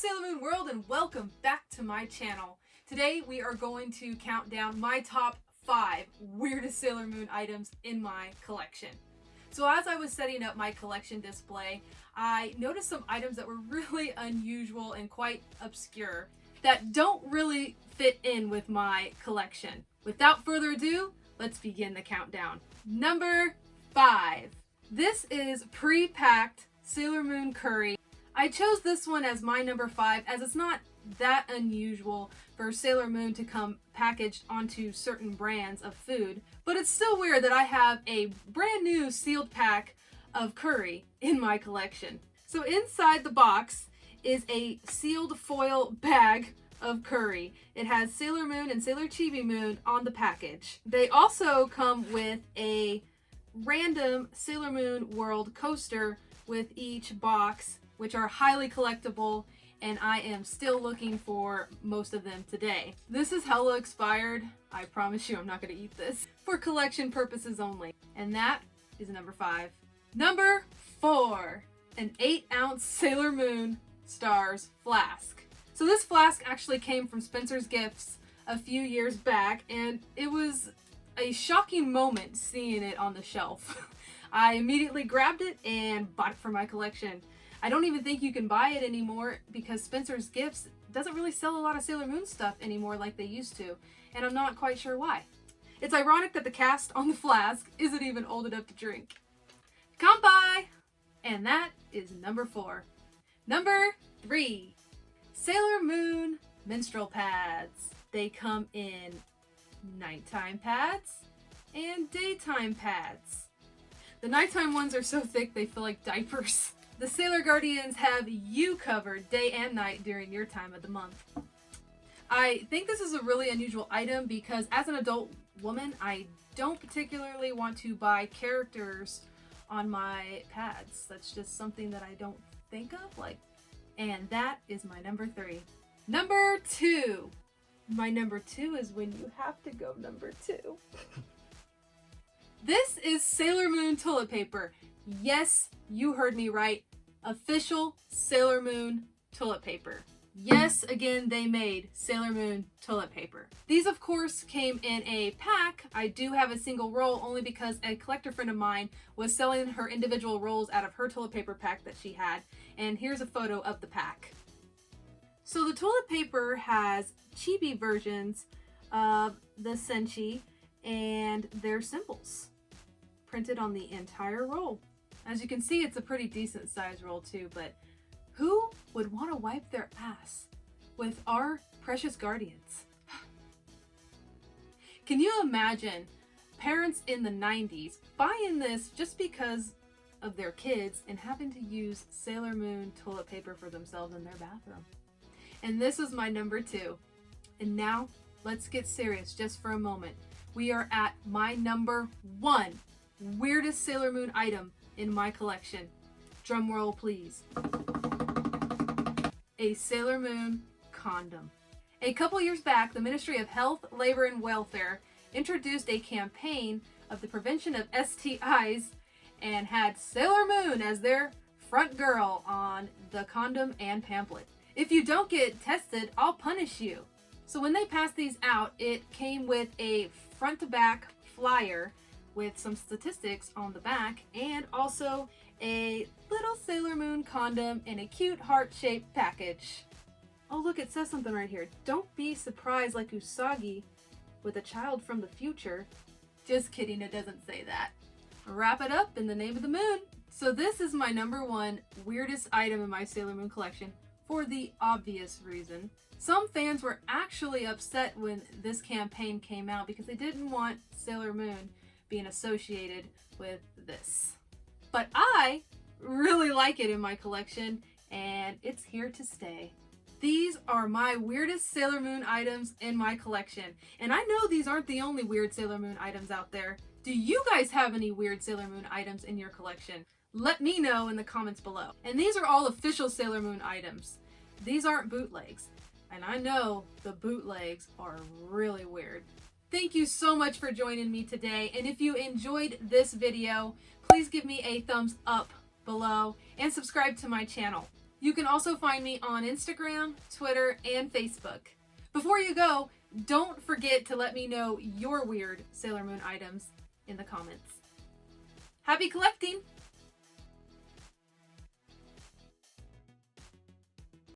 Sailor Moon world, and welcome back to my channel. Today we are going to count down my top 5 weirdest Sailor Moon items in my collection. So as I was setting up my collection display, I noticed some items that were really unusual and quite obscure that don't really fit in with my collection. Without further ado, let's begin the countdown. Number 5. This is pre-packed Sailor Moon curry. I chose this one as my number 5 as it's not that unusual for Sailor Moon to come packaged onto certain brands of food, but it's still weird that I have a brand new sealed pack of curry in my collection. So inside the box is a sealed foil bag of curry. It has Sailor Moon and Sailor Chibi Moon on the package. They also come with a random Sailor Moon World coaster with each box, which are highly collectible, and I am still looking for most of them today. This is hella expired. I promise you I'm not going to eat this. For collection purposes only. And that is number 5. Number 4. An 8-ounce Sailor Moon Stars flask. So this flask actually came from Spencer's Gifts a few years back, and it was a shocking moment seeing it on the shelf. I immediately grabbed it and bought it for my collection. I don't even think you can buy it anymore because Spencer's Gifts doesn't really sell a lot of Sailor Moon stuff anymore like they used to, and I'm not quite sure why. It's ironic that the cast on the flask isn't even old enough to drink. Kanpai! And that is number 4. Number 3. Sailor Moon minstrel pads. They come in nighttime pads and daytime pads. The nighttime ones are so thick they feel like diapers. The Sailor Guardians have you covered day and night during your time of the month. I think this is a really unusual item because as an adult woman, I don't particularly want to buy characters on my pads. That's just something that I don't think of, and that is my number 3. Number 2. My number 2 is when you have to go number 2. This is Sailor Moon toilet paper. Yes, you heard me right. Official Sailor Moon toilet paper. Yes, again, they made Sailor Moon toilet paper. These, of course, came in a pack. I do have a single roll only because a collector friend of mine was selling her individual rolls out of her toilet paper pack that she had. And here's a photo of the pack. So the toilet paper has chibi versions of the senshi and their symbols printed on the entire roll. As you can see, it's a pretty decent size roll too, but who would want to wipe their ass with our precious guardians? Can you imagine parents in the 90s buying this just because of their kids and having to use Sailor Moon toilet paper for themselves in their bathroom? And this is my number 2. And now let's get serious just for a moment. We are at my number 1 weirdest Sailor Moon item in my collection. Drum roll, please. A Sailor Moon condom. A couple years back, the Ministry of Health, Labor, and Welfare introduced a campaign of the prevention of STIs and had Sailor Moon as their front girl on the condom and pamphlet. If you don't get tested, I'll punish you. So when they passed these out, it came with a front to back flyer with some statistics on the back and also a little Sailor Moon condom in a cute heart-shaped package. Oh look, it says something right here. Don't be surprised like Usagi with a child from the future. Just kidding, it doesn't say that. Wrap it up in the name of the moon. So this is my number 1 weirdest item in my Sailor Moon collection for the obvious reason. Some fans were actually upset when this campaign came out because they didn't want Sailor Moon being associated with this. But I really like it in my collection, and it's here to stay. These are my weirdest Sailor Moon items in my collection. And I know these aren't the only weird Sailor Moon items out there. Do you guys have any weird Sailor Moon items in your collection? Let me know in the comments below. And these are all official Sailor Moon items. These aren't bootlegs. And I know the bootlegs are really weird. Thank you so much for joining me today, and if you enjoyed this video, please give me a thumbs up below and subscribe to my channel. You can also find me on Instagram, Twitter, and Facebook. Before you go, don't forget to let me know your weird Sailor Moon items in the comments. Happy collecting!